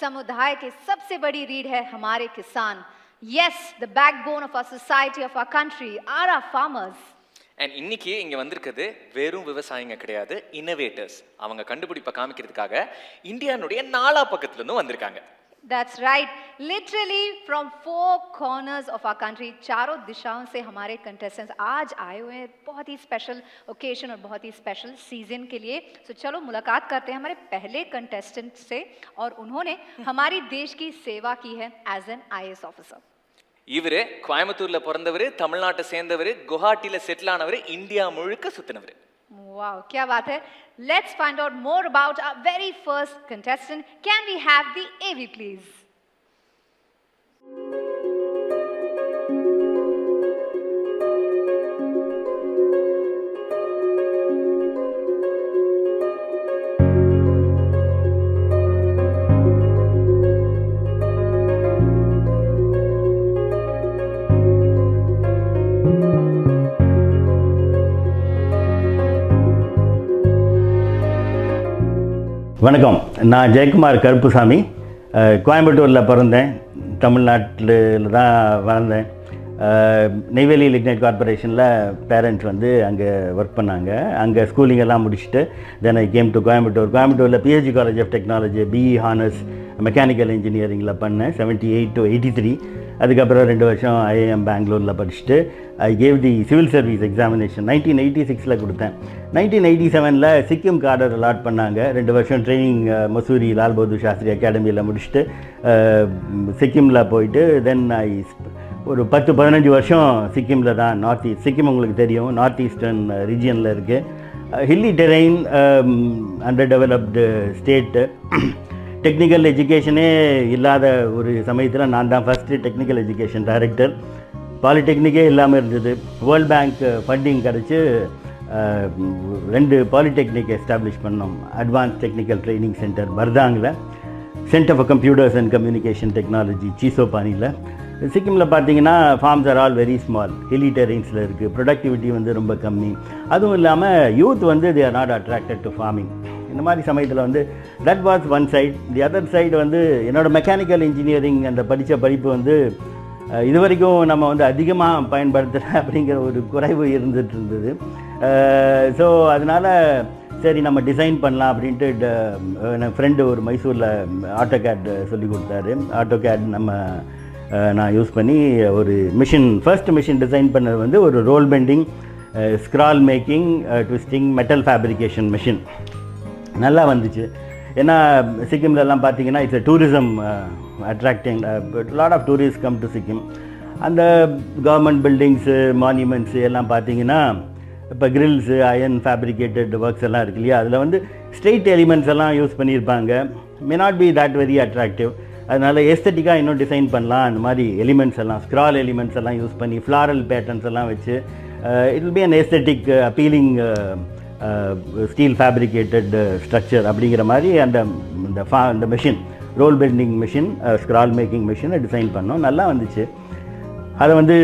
समुदाय की सबसे बड़ी रीढ़ है हमारे किसान. Yes, the backbone of our society, of our country are our farmers. And இன்னைக்கு இங்க வந்திருக்கிறது வெறும் விவசாயிங்க கிடையாது, இன்னோவேட்டர்ஸ். அவங்க கண்டுபிடிப்பை காமிக்கிறதுக்காக இந்தியானுடைய நாலா பக்கத்துல இருந்தும் வந்திருக்காங்க. That's right. Literally from four corners of our country, चारों दिशाओं से हमारे contestants आज आए हुए हैं बहुत ही special occasion और बहुत ही special season के लिए. So चलो मुलाकात करते हैं हमारे पहले contestant से और उन्होंने हमारी देश की सेवा की है as an IAS officer. இவரு கோயம்புத்தூர்ல பிறந்தவர், தமிழ்நாட்டை சேர்ந்தவர், குவாஹாட்டில செட்டில் ஆனவர், இந்தியா முழுக்க சுத்தினவர். Wow, क्या बात है. Let's find out more about our very first contestant. Can we have the AV please? வணக்கம், நான் ஜெயக்குமார் கருப்புசாமி. கோயம்புத்தூரில் பிறந்தேன், தமிழ்நாட்டில் தான் வளர்ந்தேன். நெய்வேலி லிக்னைட் கார்பரேஷனில் பேரண்ட்ஸ் வந்து அங்கே ஒர்க் பண்ணாங்க. அங்கே ஸ்கூலிங் எல்லாம் முடிச்சுட்டு தென் ஐ கேம் டு கோயம்புத்தூரில் PhD college of technology BE honours mechanical இன்ஜினியரிங்கில் பண்ணேன் 78 to 83. அதுக்கப்புறம் 2 வருஷம் ஐஏஎம் பெங்களூரில் படிச்சுட்டு I gave the civil service examination 1986 கொடுத்தேன். 1987 சிக்கிம் கார்டர் அலாட் பண்ணாங்க. 2 வருஷம் ட்ரைனிங் மசூரி லால் பகதூர் சாஸ்திரி அகாடமியில் முடிச்சுட்டு சிக்கிமில் போயிட்டு தென் ஐ ஒரு 10-15 வருஷம் சிக்கிமில் தான். நார்த் ஈஸ்ட் சிக்கிம் உங்களுக்கு தெரியும், நார்த் ஈஸ்டர்ன் ரீஜியனில் இருக்குது. Hilly terrain, under developed state. Technical எஜுகேஷனே இல்லாத ஒரு சமயத்தில் நான் தான் ஃபஸ்ட்டு டெக்னிக்கல் எஜுகேஷன் டைரக்டர். பாலிடெக்னிக்கே இல்லாமல் இருந்தது. வேர்ல்ட் பேங்க் ஃபண்டிங் கிடச்சி 2 பாலிடெக்னிக் எஸ்டாப்ளிஷ் பண்ணோம். அட்வான்ஸ் டெக்னிக்கல் ட்ரைனிங் சென்டர் பர்தாங்கில், centre for computers and communication technology சீசோபானியில். சிக்கிமில் பார்த்தீங்கன்னா farms are all very small, hilly டெரெயின்ஸில் இருக்குது. ப்ரொடக்டிவிட்டி வந்து ரொம்ப கம்மி. அதுவும் இல்லாமல் யூத் வந்து they are not attracted to farming. இந்த மாதிரி சமயத்தில் வந்து that was one side. The other side வந்து என்னோடய மெக்கானிக்கல் இன்ஜினியரிங் அந்த படித்த படிப்பு வந்து இது வரைக்கும் நம்ம வந்து அதிகமாக பயன்படுத்தலை அப்படிங்கிற ஒரு குறைவு இருந்துகிட்டு இருந்தது. ஸோ அதனால் சரி நம்ம டிசைன் பண்ணலாம் அப்படின்ட்டு என் ஃப்ரெண்டு ஒரு மைசூரில் ஆட்டோகேட் சொல்லி கொடுத்தாரு. ஆட்டோகேட் நான் யூஸ் பண்ணி ஒரு மிஷின், ஃபர்ஸ்ட் மிஷின் டிசைன் பண்ணது வந்து ஒரு roll bending, scroll making, twisting, metal fabrication machine. நல்லா வந்துச்சு. ஏன்னா சிக்கிம்லலாம் பார்த்தீங்கன்னா it's tourism attracting, lot of tourist come to Sikkim. அந்த கவர்மெண்ட் பில்டிங்ஸு, மான்யூமெண்ட்ஸு எல்லாம் பார்த்தீங்கன்னா இப்போ கிரில்ஸு, அயன் ஃபேப்ரிகேட்டட் ஒர்க்ஸ் எல்லாம் இருக்கு இல்லையா, அதில் வந்து ஸ்ட்ரெயிட் எலிமெண்ட்ஸ் எல்லாம் யூஸ் பண்ணியிருப்பாங்க. May not be that very attractive. அதனால் எஸ்தட்டிக்காக இன்னும் டிசைன் பண்ணலாம். அந்த மாதிரி எலிமெண்ட்ஸ் எல்லாம், ஸ்க்ரால் எலிமெண்ட்ஸ் எல்லாம் யூஸ் பண்ணி ஃப்ளாரல் பேட்டர்ன்ஸ் எல்லாம் வச்சு it will be an aesthetic appealing steel fabricated structure அப்படிங்கிற மாதிரி அந்த machine, roll bending machine, scroll making மிஷினை டிசைன் பண்ணோம். நல்லா வந்துச்சு. அதை வந்து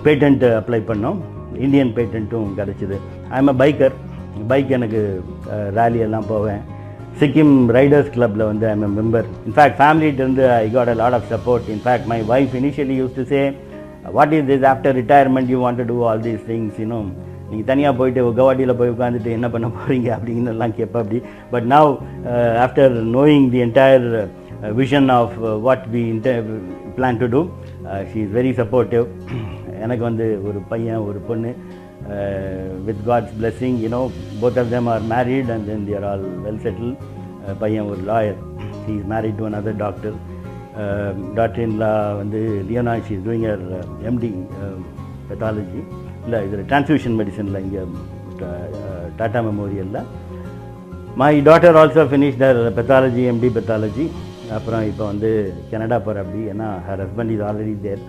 பேட்டன்ட் அப்ளை பண்ணோம். இந்தியன் பேட்டன்ட்டும் கிடச்சிது. I am a biker. Bike எனக்கு ரேலி எல்லாம் போவேன். சிக்கிம் ரைடர்ஸ் கிளப்பில் வந்து I am a member. In fact ஃபேமிலிகிட்டேருந்து I got a lot of support. In fact my wife initially use to say, what is this after retirement you want to do all these things, இன்னும் நீங்கள் தனியாக போயிட்டு கவாட்டியில் போய் உட்காந்துட்டு என்ன பண்ண போகிறீங்க அப்படின்னு எல்லாம் கேட்பா அப்படி. But now after knowing the entire vision of what we plan to do, she is very supportive. எனக்கு வந்து ஒரு பையன், ஒரு பொண்ணு. With God's blessing, both of them are married and then they are all well settled. பையன் ஒரு lawyer, he is married to another doctor. Daughter-in-law வந்து Leona, she is doing her MD pathology, இல்லை இதில் டிரான்ஸ்ஃபியூஷன் மெடிசனில் இங்கே டாடா மெமோரியலில். My daughter also finished her pathology, MD pathology. அப்புறம் இப்போ வந்து கனடா போகிற அப்படி, ஏன்னா her husband is already there.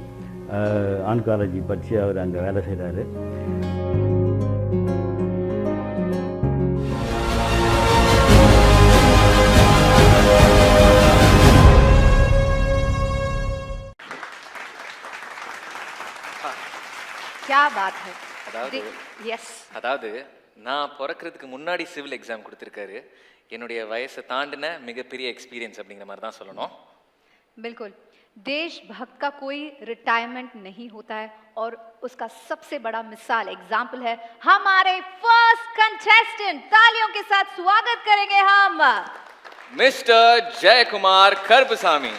Oncology படித்து அவர் அங்கே வேலை செய்கிறாரு. அதாவது நான் பிறக்கிறதுக்கு முன்னாடி சிவில் எக்ஸாம் கொடுத்துருக்காரு. என்னுடைய வயசை தாண்டின மிகப்பெரிய எக்ஸ்பீரியன்ஸ் அப்படிங்கிற மாதிரி தான் சொல்லணும். बिल्कुल, देशभक्त का कोई रिटायरमेंट नहीं होता है और उसका सबसे बड़ा मिसाल एग्जाम्पल है हमारे फर्स्ट कंटेस्टेंट। तालियों के साथ स्वागत करेंगे हम mister Jayakumar Karuppasamy.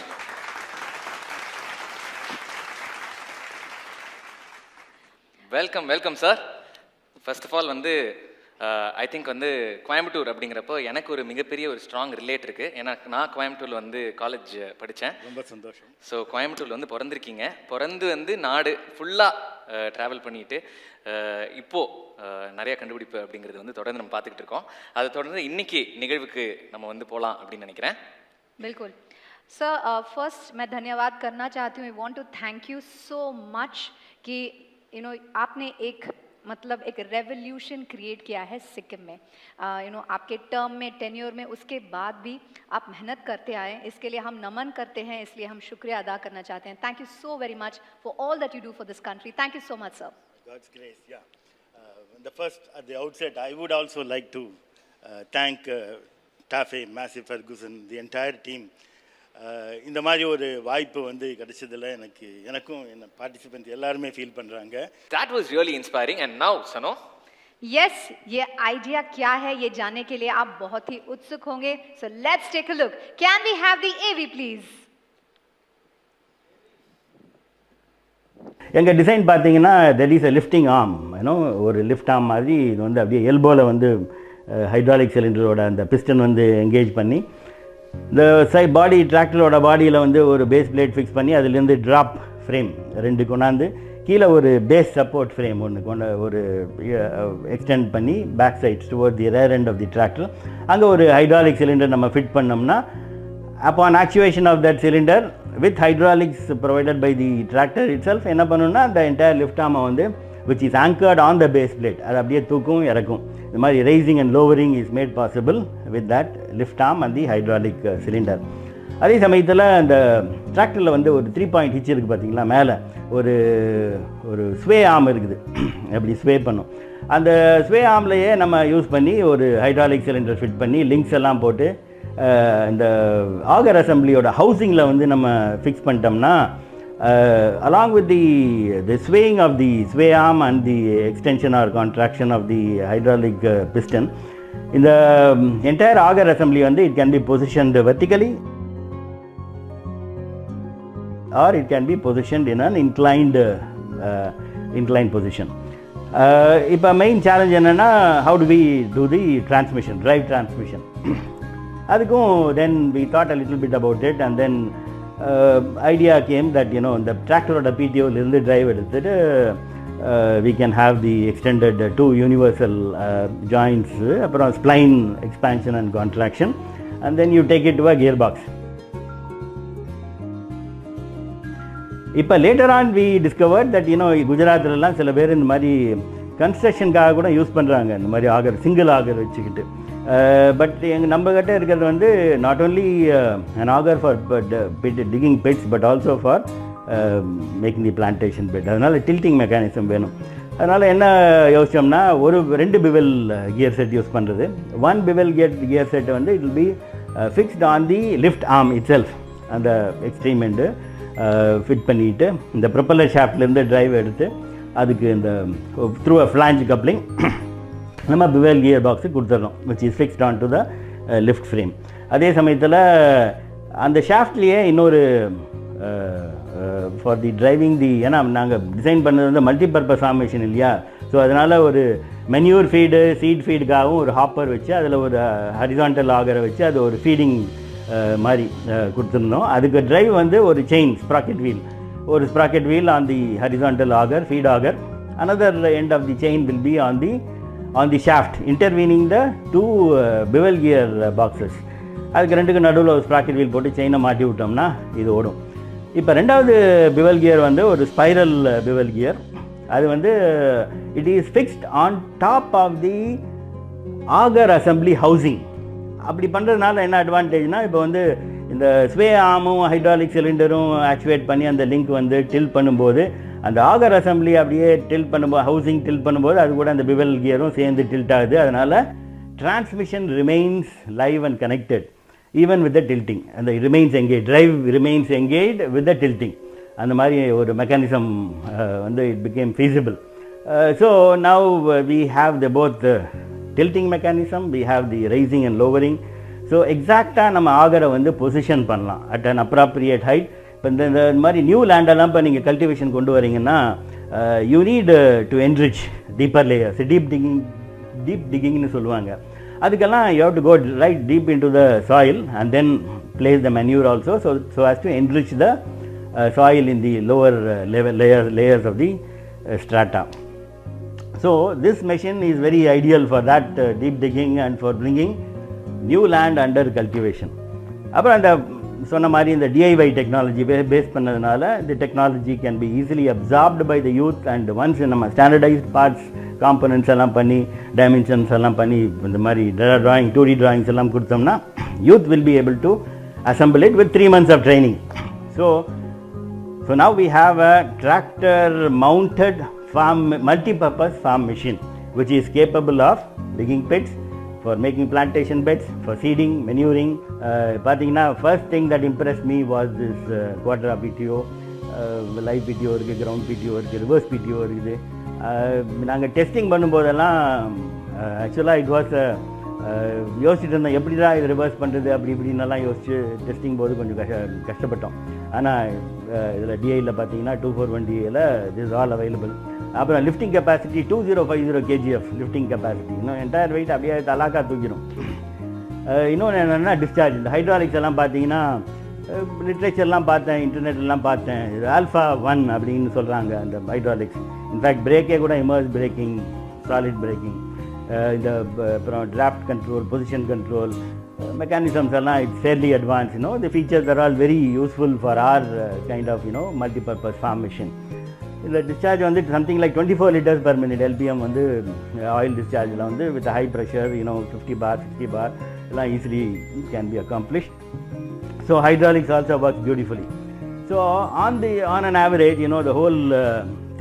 Welcome welcome sir. First of all வந்து ஐ திங்க் வந்து கோயம்புத்தூர் அப்படிங்கிறப்போ எனக்கு ஒரு மிகப்பெரிய ஒரு ஸ்ட்ராங் ரிலேட் இருக்குது. ஏன்னா நான் கோயம்புத்தூரில் வந்து காலேஜ் படித்தேன். ரொம்ப சந்தோஷம். ஸோ கோயம்புத்தூரில் வந்து பிறந்திருக்கீங்க. பிறந்து வந்து நாடு ஃபுல்லாக ட்ராவல் பண்ணிட்டு இப்போது நிறைய கண்டுபிடிப்பு அப்படிங்கிறது வந்து தொடர்ந்து நம்ம பார்த்துக்கிட்டு இருக்கோம். அதை தொடர்ந்து இன்னைக்கு நிகழ்வுக்கு நம்ம வந்து போகலாம் அப்படின்னு நினைக்கிறேன். बिल्कुल सर, फर्स्ट मैं धन्यवाद करना चाहती हूँ. I want to thank you so much कि आपने एक मतलब एक रेवोल्यूशन क्रिएट किया है सिक्किम में. आपके टर्म में, टेन्योर में, उसके बाद भी आप मेहनत करते आए. इसके लिए हम नमन करते हैं, इसलिए हम शुक्रिया अदा करना चाहते हैं. Thank you so very much for all that you do for this country. Thank you so much sir. God's grace, yeah. The first, at the outset, I would also like to thank Tafe, Massey, Ferguson, the entire team. இந்த மாதிரி ஒரு வாய்ப்பு வந்து கிடைச்சதில் எனக்கும் என்ன participant எல்லாருமே feel பண்ணுறாங்க. That was really inspiring and now Sano. Yes, ये आइडिया क्या है ये जानने के लिए आप बहुत ही उत्सुक होंगे. So let's take a look. Can we have the AV please? எங்கள் டிசைன் பார்த்தீங்கன்னா there is a lifting arm, ஒரு லிஃப்ட் ஆர்ம் மாதிரி. இது வந்து அப்படியே எல்போவில் வந்து ஹைட்ராலிக் சிலிண்டரோட அந்த பிஸ்டன் வந்து என்கேஜ் பண்ணி இந்த பாடி டிராக்டரோட பாடியில் வந்து ஒரு பேஸ் பிளேட் ஃபிக்ஸ் பண்ணி அதுலேருந்து ட்ராப் ஃப்ரேம் 2 கொண்டாந்து கீழே ஒரு பேஸ் சப்போர்ட் ஃப்ரேம் ஒன்று ஒரு எக்ஸ்டெண்ட் பண்ணி back sides toward the rear end of the tractor. அங்கே ஒரு ஹைட்ராலிக் சிலிண்டர் நம்ம ஃபிட் பண்ணோம்னா upon actuation of that cylinder with hydraulics provided by the tractor itself என்ன பண்ணணும்னா the entire lift arm வந்து which is anchored on the base plate அது அப்படியே தூக்கும் இறக்கும். இந்த மாதிரி raising and lowering is made possible with that lift arm and the hydraulic cylinder. அதே சமயத்தில் அந்த டிராக்டரில் வந்து ஒரு 3 பாயிண்ட் ஹிச் இருக்குது பார்த்தீங்களா, மேலே ஒரு ஒரு ஸ்வே ஆர்ம் இருக்குது, அப்படி ஸ்வே பண்ணும். அந்த ஸ்வே ஆர்ம்லையே நம்ம யூஸ் பண்ணி ஒரு ஹைட்ராலிக் சிலிண்டர் ஃபிட் பண்ணி லிங்க்ஸ் எல்லாம் போட்டு இந்த ஆகர் அசம்பிளியோட ஹவுசிங்கில் வந்து நம்ம ஃபிக்ஸ் பண்ணிட்டோம்னா along with the swaying of the sway arm and the extension or contraction of the hydraulic piston, in the entire auger assembly வந்து it can be positioned vertically or it can be positioned in an inclined position. இப்போ main challenge என்னென்னா how do we do the transmission, drive transmission. அதுக்கும் then we thought a little bit about it and then idea came that இந்த டிராக்டரோட பிடிஓலேருந்து drive எடுத்துட்டு we can have the extended 2 universal joints, அப்புறம் spline expansion and contraction, and then you take it to a gearbox. இப்போ later on we discovered that குஜராத்லலாம் சில பேர் இந்த மாதிரி கன்ஸ்ட்ரக்ஷனுக்காக கூட யூஸ் பண்ணுறாங்க இந்த மாதிரி ஆகர், சிங்கிள் ஆகர் வச்சுக்கிட்டு. பட் நம்ம கிட்ட இருக்கிறது வந்து not only an auger for digging pits but also for making the plantation bed. அதனால் tilting mechanism வேணும். அதனால் என்ன யோசிச்சோம்னா ஒரு 2 பிவல் கியர் செட் யூஸ் பண்ணுறது. 1 பிவல் கியர் செட் வந்து it will be fixed on the lift arm itself. அந்த extreme end fit பண்ணிவிட்டு இந்த ப்ரொப்பல்லர் ஷாஃப்ட்லேருந்து டிரைவ் எடுத்து அதுக்கு இந்த த்ரூ அ ஃப்ளாஞ்ச் கப்ளிங் நம்ம பிவல் கியர் பாக்ஸு கொடுத்துட்றோம் which is fixed on to the lift frame. அதே சமயத்தில் அந்த ஷாஃப்ட்லேயே இன்னொரு ஃபார் தி டிரைவிங் ஏன்னா நாங்கள் டிசைன் பண்ணது வந்து மல்டிபர்பஸ் ஃபார்மேஷன் இல்லையா, ஸோ அதனால் ஒரு மென்யூர் ஃபீடு, சீட் ஃபீடுக்காகவும் ஒரு ஹாப்பர் வச்சு அதில் ஒரு ஹரிசான்டல் ஆகரை வச்சு அது ஒரு ஃபீடிங் மாதிரி கொடுத்துருந்தோம். அதுக்கு டிரைவ் வந்து ஒரு செயின் ஸ்ப்ராக்கெட் வீல், ஒரு sprocket wheel on the horizontal auger, feed auger. another end of the chain will be on the shaft intervening the 2 bevel gear boxes. அதுக்கு ரெண்டுக்கு நடுவில் ஒரு ஸ்ப்ராக்கெட் வீல் போட்டு செயினை மாட்டி விட்டோம்னா இது ஓடும். இப்போ ரெண்டாவது பிவல் கியர் வந்து ஒரு ஸ்பைரல் பிவல் கியர். அது வந்து it is fixed on top of the auger assembly housing. அப்படி பண்ணுறதுனால என்ன அட்வான்டேஜ்னால் இப்போ வந்து இந்த ஸ்வே ஆர்மும் ஹைட்ராலிக் சிலிண்டரும் ஆக்டிவேட் பண்ணி அந்த லிங்க் வந்து டில் பண்ணும்போது அந்த ஆகர் அசம்பிளி அப்படியே டில்ட் பண்ணும்போது, ஹவுசிங் டில்ட் பண்ணும்போது அது கூட அந்த பிவல் கியரும் சேர்ந்து டில்ட் ஆகுது. அதனால் transmission remains live and connected. even with the tilting, and it remains engaged, drive remains engaged with the tilting. And the மாதிரி ஒரு mechanism வந்து it became feasible. So now we have the both the tilting mechanism, we have the raising and lowering. So exactly நம்ம ஆகரை வந்து position பண்ணலாம் at an appropriate height. இப்போ இந்த மாதிரி new லேண்டெல்லாம் இப்போ நீங்கள் கல்டிவேஷன் கொண்டு வரீங்கன்னா you need to enrich deeper layers, deep டிகிங்னு சொல்லுவாங்க. அதுக்கெல்லாம் you have to go right deep into the soil and then place the manure also, so as to enrich the soil in the lower level layers of the strata. So this machine is very ideal for that deep digging and for bringing new land under cultivation. அப்புறம் அந்த சொன்ன மாதிரி இந்த DIY technology base பண்ணதுனால the technology can be easily absorbed by the youth, and once நம்ம standardised parts components எல்லாம் பண்ணி dimensions எல்லாம் பண்ணி இந்த மாதிரி drawing 2D drawings எல்லாம் கொடுத்தோம்னா youth will be able to assemble it with 3 months of training. So now we have a tractor mounted multi-purpose farm machine which is capable of digging pits, for making plantation beds, for seeding, manuring. பார்த்தீங்கன்னா first thing that impressed me was this quarter PTO, live PTO இருக்குது, ground PTO இருக்குது, reverse PTO இருக்குது. நாங்கள் testing பண்ணும்போதெல்லாம் ஆக்சுவலாக it was யோசிச்சுட்டு இருந்தோம் எப்படி தான் இது ரிவர்ஸ் பண்ணுறது அப்படி இப்படின்னெல்லாம் யோசிச்சு டெஸ்டிங் போது கொஞ்சம் கஷ்டப்பட்டோம். ஆனால் இதில் டிஐயில் பார்த்தீங்கன்னா 241 டிஐயில் திஸ் இஸ் ஆல் அவைலபிள். அப்புறம் lifting capacity 2050 kgf lifting capacity, இன்னும் என்டையர் வெயிட் அப்படியே தலாக்கா தூக்கிடும். இன்னொன்று என்னென்னா டிஸ்சார்ஜ். இந்த ஹைட்ராலிக்ஸ் எல்லாம் பார்த்தீங்கன்னா லிட்ரேச்சர்லாம் பார்த்தேன், இன்டர்நெட்லாம் பார்த்தேன், இது ஆல்ஃபா 1 அப்படின்னு சொல்கிறாங்க அந்த ஹைட்ராலிக்ஸ். இன்ஃபேக்ட் பிரேக்கே கூட இமர்ஸ் பிரேக்கிங், சாலிட் பிரேக்கிங், இந்த அப்புறம் draft control, position control mechanisms எல்லாம் it's fairly advance. the features are all very useful for our kind of multi-purpose farm machine. இதில் டிஸ்சார்ஜ் வந்து something like 24 liters per minute LPM வந்து oil டிஸ்சார்ஜில் வந்து with high pressure 50 bar 60 bar எல்லாம் easily can be accomplished. So hydraulics also works beautifully. So on an average the whole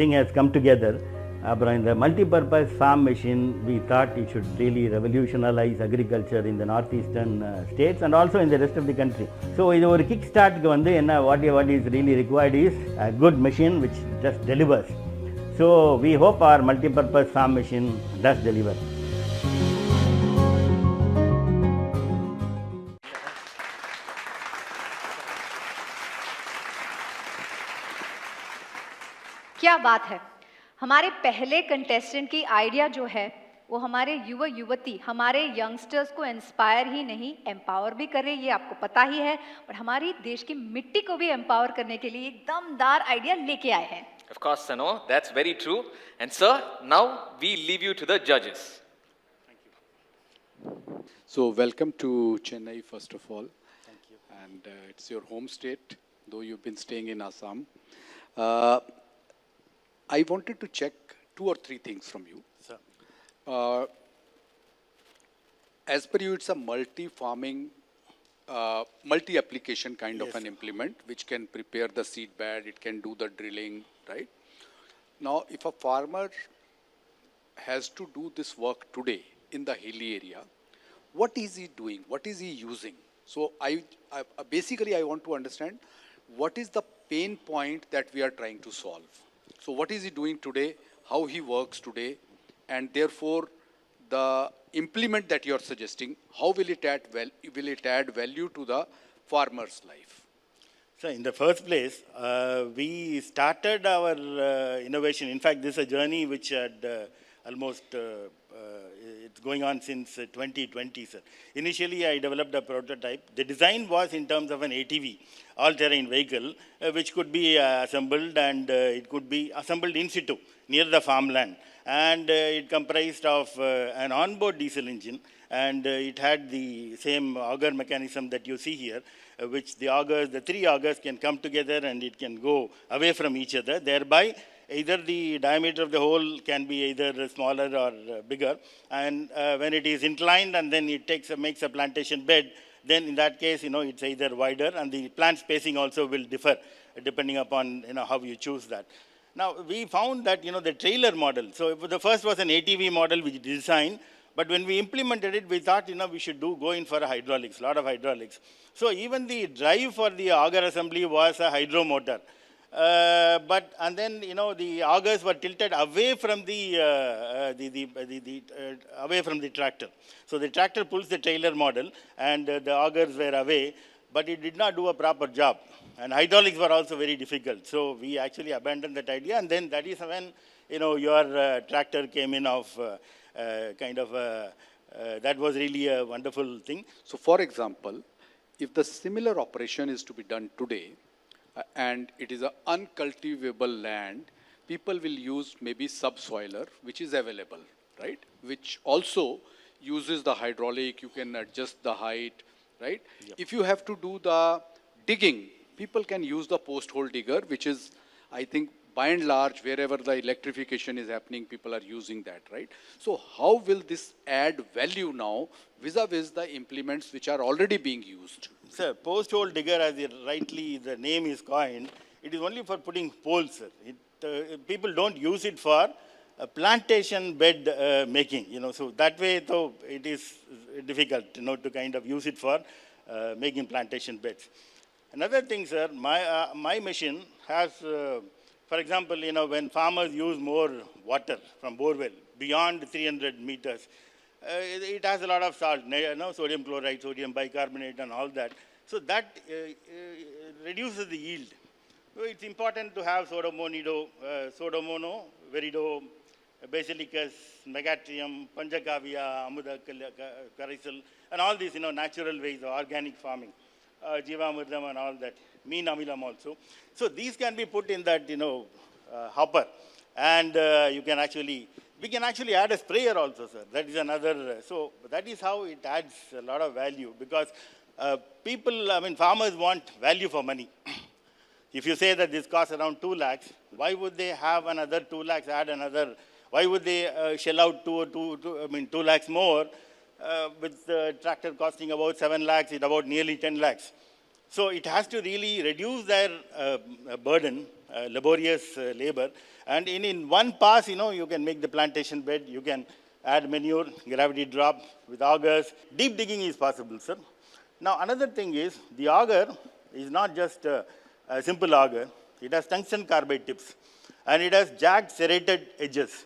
thing has come together. அப்புறம் இந்த multipurpose farm machine we thought it should really revolutionize agriculture in the northeastern states and also in the rest of the country. So இது ஒரு kick ஸ்டார்ட்க்கு வந்து என்ன what is really required is a good machine which just delivers. So we hope our multipurpose farm machine does deliver. क्या बात है. हमारे पहले contestant की आइडिया जो है वो हमारे युवा युवती, हमारे यंगस्टर्स को इंस्पायर ही नहीं एम्पावर भी कर रहे, ये आपको पता ही है, और हमारी देश की मिट्टी को भी एम्पावर करने के लिए एक दमदार आइडिया लेके आए हैं. Of course, Sano, that's very true. And sir, now we leave you to the judges. Thank you. So welcome to Chennai, first of all. Thank you. And it's your home state, though you've been staying in Assam. I wanted to check 2 or 3 things from you. Sir. As per you, it's a multi-farming, multi-application kind of an implement, which can prepare the seed bed, it can do the drilling, right? Now, if a farmer has to do this work today in the hilly area, what is he doing? What is he using? So, basically, I want to understand what is the pain point that we are trying to solve. So what is he doing today, how he works today, and therefore the implement that you are suggesting, how will it add value to the farmer's life? So in the first place, we started our innovation. In fact, this is a journey which had almost, it's going on since 2020, sir. Initially, I developed a prototype. The design was in terms of an ATV, all-terrain vehicle, which could be assembled, and it could be assembled in situ, near the farmland. And it comprised of an onboard diesel engine, and it had the same auger mechanism that you see here, which the 3 augers can come together and it can go away from each other, thereby either the diameter of the hole can be either smaller or bigger, and when it is inclined and then it makes a plantation bed, then in that case, it's either wider, and the plant spacing also will differ depending upon, how you choose that. Now, we found that, the trailer model, so the first was an ATV model which designed, But when we implemented it, we thought, we should go in for a hydraulics, a lot of hydraulics. So even the drive for the auger assembly was a hydro motor. And then, the augers were tilted away from away from the tractor. So the tractor pulls the trailer model, and the augers were away, but it did not do a proper job. And hydraulics were also very difficult. So we actually abandoned that idea, and then that is when, your tractor came in of that was really a wonderful thing. So for example, if the similar operation is to be done today, and it is an uncultivable land, people will use maybe subsoiler, which is available, right? Which also uses the hydraulic, you can adjust the height, right? Yep. If you have to do the digging, people can use the post hole digger, which is, I think, by and large, wherever the electrification is happening, people are using that, right? So how will this add value now vis-a-vis the implements which are already being used? Sir, post hole digger, as rightly the name is coined, it is only for putting poles, sir. People don't use it for plantation bed making, so that way, though, it is difficult, to kind of use it for making plantation beds. Another thing, sir, my machine has, for example, when farmers use more water from borewell beyond 300 meters, it has a lot of salt, sodium chloride, sodium bicarbonate, and all that. So that reduces the yield. So it's important to have Pseudomonas, Verido, Basilicus, Megatrium, Panchagavia, Amuda, Karaisal, and all these, natural ways of organic farming, Jivamurdam and all that, Mean Amilam also. So these can be put in that, hopper, and we can actually add a sprayer also, sir. That is another, so that is how it adds a lot of value, because farmers want value for money. If you say that this costs around 2 lakhs, why would they have another 2 lakhs, add another, why would they shell out 2 lakhs more with the tractor costing about 7 lakhs, it's about nearly 10 lakhs. So it has to really reduce their burden, laborious labor. And in one pass, you can make the plantation bed, you can add manure, gravity drop with augers. Deep digging is possible, sir. Now, another thing is, the auger is not just a simple auger. It has tungsten carbide tips, and it has jagged serrated edges.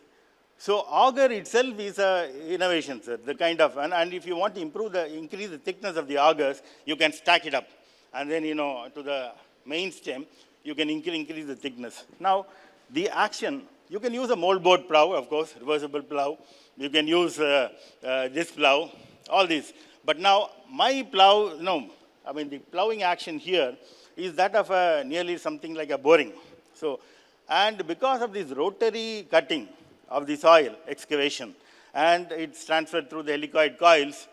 So auger itself is an innovation, sir. The kind of, and if you want to increase the thickness of the augers, you can stack it up. And then, to the main stem, you can increase the thickness. Now, the action, you can use a moldboard plow, of course, reversible plow. You can use this plow, all these. But now, my plow, the plowing action here is that of nearly something like a boring. So, and because of this rotary cutting of the soil excavation, and it's transferred through the helicoid coils,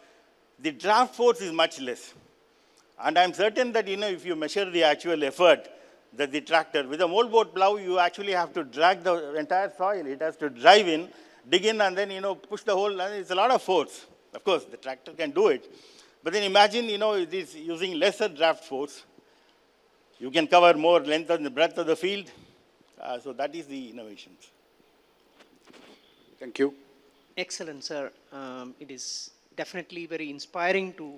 the draft force is much less. And I'm certain that, if you measure the actual effort that the tractor, with a moldboard plow, you actually have to drag the entire soil. It has to drive in, dig in, and then, push the hole. And it's a lot of force. Of course, the tractor can do it. But then imagine, it is using lesser draft force. You can cover more length and the breadth of the field. So that is the innovations. Thank you. Excellent, sir. It is definitely very inspiring to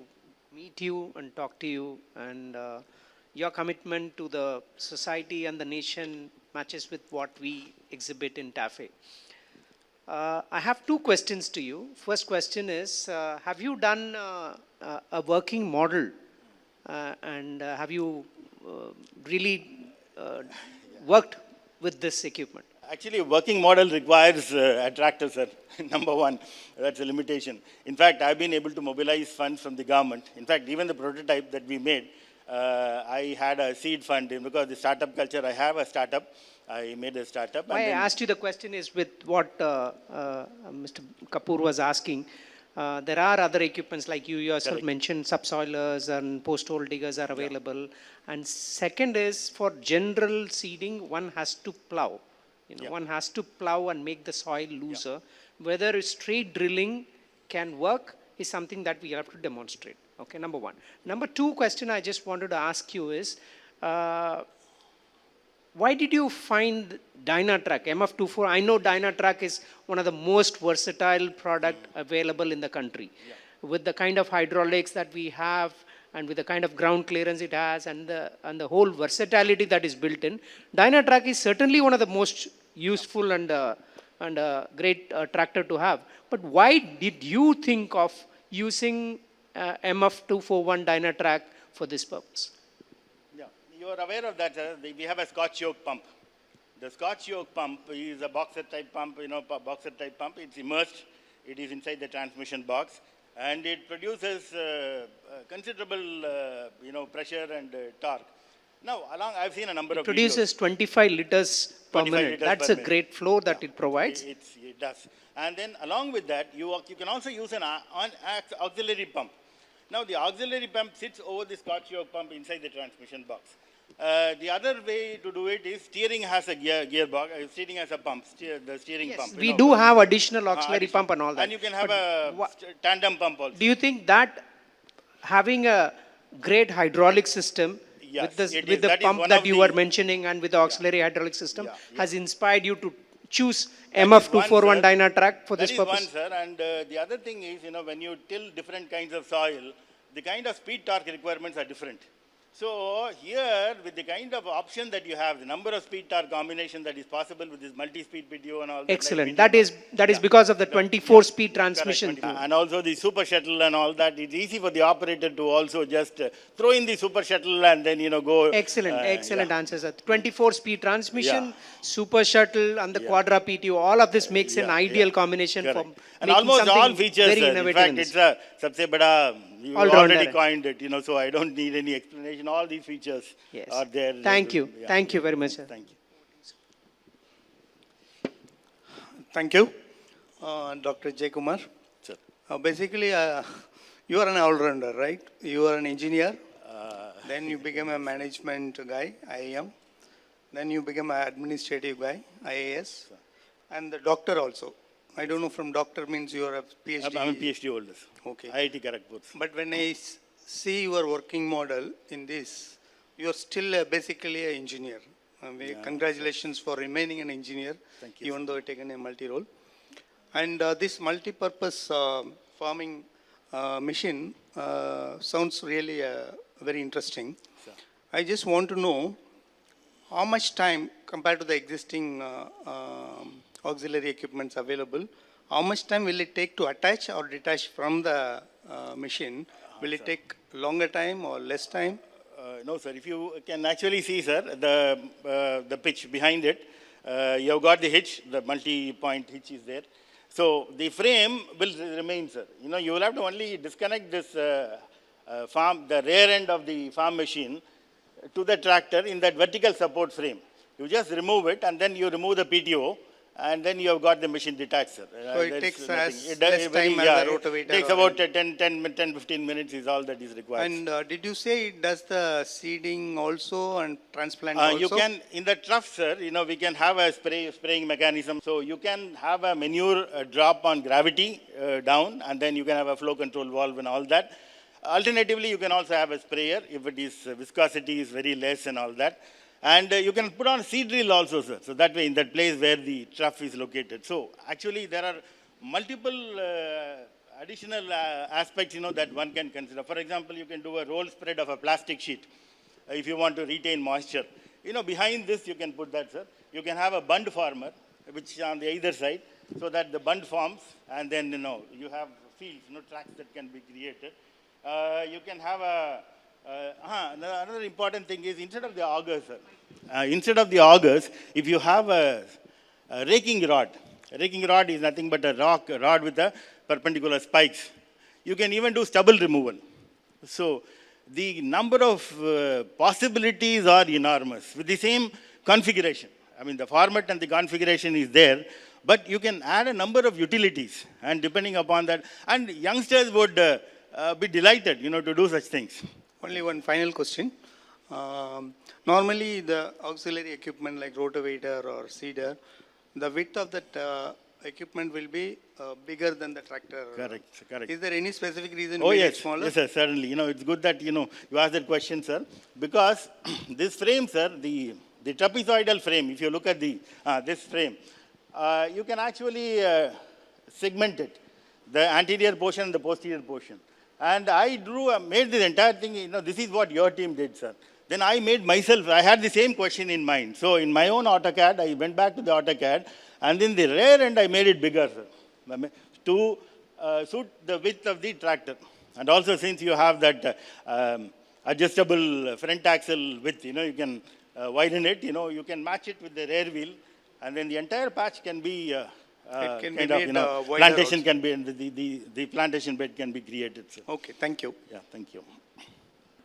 meet you and talk to you, and your commitment to the society and the nation matches with what we exhibit in TAFE. I have 2 questions to you. First question is, have you done a working model, and have you really worked with this equipment? Actually, a working model requires a tractor, sir. Number one, that's a limitation. In fact, I've been able to mobilize funds from the government. In fact, even the prototype that we made, I had a seed fund, because the startup culture, I have a startup. I made a startup. Why I asked you the question is with what Mr. Kapoor was asking. There are other equipments like you yourself Correct. mentioned, subsoilers and post-hole diggers are available. Yeah. And second is, for general seeding, one has to plow. One has to plow and make the soil looser. Yeah. Whether straight drilling can work is something that we have to demonstrate. Okay, number one. Number 2 question I just wanted to ask you is, why did you find DynaTrack, MF24? I know DynaTrack is one of the most versatile product available in the country. With the kind of hydraulics that we have and with the kind of ground clearance it has and the whole versatility that is built in, DynaTrack is certainly one of the most useful and great tractor to have. But why did you think of using MF241 DynaTrack for this purpose? Yeah, you are aware of that, sir. We have a Scotch yoke pump. The Scotch yoke pump is a boxer type pump, boxer type pump. It's immersed. It is inside the transmission box. And it produces considerable, pressure and torque. Now, I've seen a number of It produces videos. 25 liters per 25 minute. liters That's per a minute. great flow that it provides. It does. And then along with that, you can also use an auxiliary pump. Now, the auxiliary pump sits over the Scotch yoke pump inside the transmission box. The other way to do it is steering has a gearbox, steering has a pump, the steering Yes, pump. we do have additional auxiliary additional. pump and all that. And you can have But a tandem pump also. do you think that having a great hydraulic system Yes, with it the is. That is pump one that of you the- were mentioning and with the auxiliary hydraulic system Yeah, has inspired you to choose That is MF241 one, sir. DynaTrack for That this is purpose? one, sir. And the other thing is, when you till different kinds of soil, the kind of speed torque requirements are different. So here, with the kind of option that you have, the number of speed torque combination that is possible with this multi-speed PTO and all that. Excellent. like That is because of the 24-speed transmission. Correct. And also the super shuttle and all that. It's easy for the operator to also just throw in the super shuttle and then, go. Excellent yeah. answers. 24-speed transmission, Yeah. super shuttle, and the quadra PTO. All of this makes an Yeah, ideal yeah. combination for Correct. And making almost all something features, very sir. In innovative. fact, it's a sabse bada, you All-rounder. already coined it, so I don't need any explanation. All these features Yes. are there. Thank you. Yeah. Thank you very much, sir. Thank you. Thank you, Dr. Jayakumar. Sir. Basically, you are an all-rounder, right? You are an engineer. Then you became a management guy, IAM. Then you became an administrative guy, IAS. And the doctor also. I don't know from doctor means you are a PhD. I'm a PhD holder. Okay. IIT Kharagpur. But when I see your working model in this, you are still basically an engineer. Congratulations for remaining an engineer, Thank you, even though you taken a multi-role. And this multi-purpose farming machine sounds really very interesting. Sir. I just want to know how much time compared to the existing auxiliary equipments available, how much time will it take to attach or detach from the machine? Will it take longer time or less time? No, sir. If you can actually see, sir, the pitch behind it, you have got the hitch, the multi-point hitch is there. So the frame will remain, sir. You will have to only disconnect this the rear end of the farm machine to the tractor in that vertical support frame. You just remove it and then you remove the PTO. And then you have got the machine detached, sir. So it takes less very, time as the rotavator. It takes about 10-15 minutes is all that is required. And did you say it does the seeding also and transplant also? You can, in the trough, sir, we can have a spraying mechanism. So you can have a manure drop on gravity down, and then you can have a flow control valve and all that. Alternatively, you can also have a sprayer if it is viscosity is very less and all that. And you can put on seed drill also, sir. So that way, in that place where the trough is located. So actually, there are multiple additional aspects, that one can consider. For example, you can do a roll spread of a plastic sheet if you want to retain moisture. Behind this, you can put that, sir. You can have a bund former, which is on the either side, so that the bund forms, and then, you have fields, tracks that can be created. You can have another important thing is instead of the augers, sir, if you have a raking rod is nothing but a rod with a perpendicular spikes. You can even do stubble removal. So the number of possibilities are enormous with the same configuration. I mean, the format and the configuration is there, but you can add a number of utilities, and depending upon that, and youngsters would be delighted, to do such things. Only one final question. Normally, the auxiliary equipment like rotavator or seeder, the width of that equipment will be bigger than the tractor. Correct. Is there any specific reason Oh, why yes. it's smaller? Yes, sir, certainly. It's good that, you asked that question, sir, because this frame, sir, the The trapezoidal frame, if you look at this frame, you can actually segment it, the anterior portion and the posterior portion. And I made this entire thing, this is what your team did, sir. Then I made myself, I had the same question in mind. So in my own AutoCAD, I went back to the AutoCAD, and in the rear end, I made it bigger, sir, to suit the width of the tractor. And also, since you have that adjustable front axle width, you can widen it, you can match it with the rear wheel, and then the entire patch can be It can kind be of, made, wider plantation also. can be, the plantation bed can be created, sir. Okay, thank you. Yeah, thank you.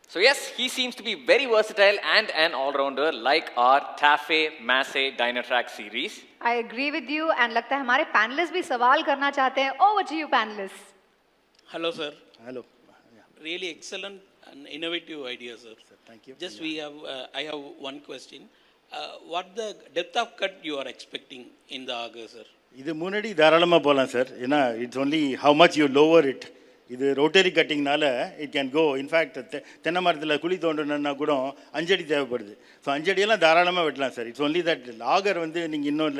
So yes, he seems to be very versatile and an all-rounder like our TAFE Massey Dynatrack series. I agree with you and लगता है हमारे panelists भी सवाल करना चाहते हैं. Over to you, panelists. Hello, sir. Hello. Really excellent and innovative idea, sir. Thank you. Just I have one question. What the depth of cut you are expecting in the auger, sir? இது முன்னாடி தாராளமாக போகலாம் sir, ஏன்னா it's only how much you lower it. இது rotary கட்டிங்னால it can go. In fact தென்னை மரத்தில் குழி தோண்டணுன்னா கூட 5 அடி தேவைப்படுது. ஸோ 5 அடியெல்லாம் தாராளமாக வெட்டலாம் சார். இட்ஸ் ஒன்லி தட் ஆகர் வந்து நீங்கள் இன்னும்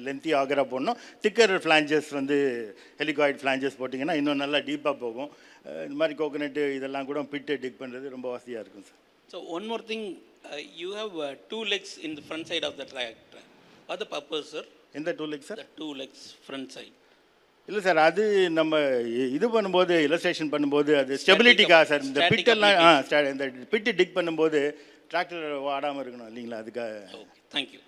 லென்த்தி ஆகராக போடணும். திக்கர் ஃப்ளாஞ்சஸ் வந்து ஹெலிகாய்ட் ஃப்ளாஞ்சஸ் போட்டிங்கன்னா இன்னும் நல்லா டீப்பாக போகும். இந்த மாதிரி கோகனட்டு இதெல்லாம் கூட பிட்டு டிக் பண்ணுறது ரொம்ப வசதியாக இருக்கும் sir. So one more thing, you have 2 legs in the front side of the tractor. What the purpose, sir? எந்த 2 legs sir? The 2 legs front side. இல்லை சார், அது நம்ம இது பண்ணும்போது இல்லஸ்ட்ரேஷன் பண்ணும்போது அது ஸ்டெபிலிட்டிக்காக சார். இந்த பிட்டெல்லாம் இந்த பிட்டு டிக் பண்ணும்போது டிராக்டர் ஆடாமல் இருக்கணும் இல்லைங்களா, அதுக்காக. Okay, thank you.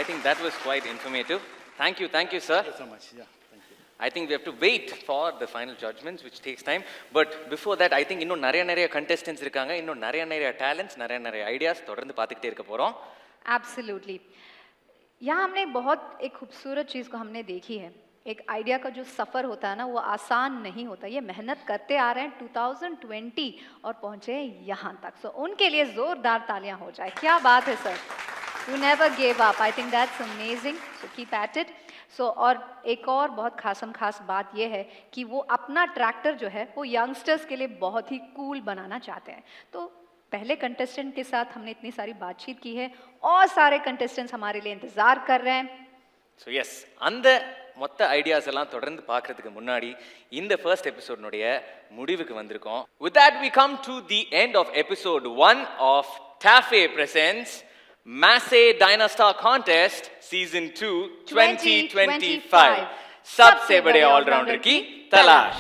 I think that was quite informative. Thank you, sir. Thank you so much. Yeah, thank you. I think we have to wait for the final judgments, which takes time. But before that, I think இன்னும் நிறைய contestants இருக்காங்க, இன்னும் நிறைய talents, நிறைய ideas தொடர்ந்து பார்த்துக்கிட்டே இருக்க போகிறோம். Absolutely. यहाँ हमने बहुत एक खूबसूरत चीज़ को हमने देखी है. एक आइडिया का जो सफ़र होता है ना, वो आसान नहीं होता. ये मेहनत करते आ रहे हैं 2020 और पहुँचे यहाँ तक. सो उनके लिए ज़ोरदार तालियां हो जाए. क्या बात है sir. You never gave up. I think that's amazing. So keep at it. So और एक और बहुत खास बात ये है कि वो अपना ट्रैक्टर जो है वो यंगस्टर्स के लिए बहुत ही कूल बनाना चाहते हैं. तो पहले कंटेस्टेंट के साथ हमने इतनी सारी बातचीत की है और सारे कंटेस्टेंट्स हमारे लिए इंतजार कर रहे हैं. ஸோ எஸ், அந்த மொத்த ஐடியாஸ் எல்லாம் தொடர்ந்து பார்க்கறதுக்கு முன்னாடி இந்த ஃபர்ஸ்ட் எபிசோட்னுடைய முடிவுக்கு வந்திருக்கோம். With that we come to the end of episode 1 of TAFE presents Massey DYNASTAR Contest Season 2 2025. सबसे बड़े ऑलराउंडर की तलाश.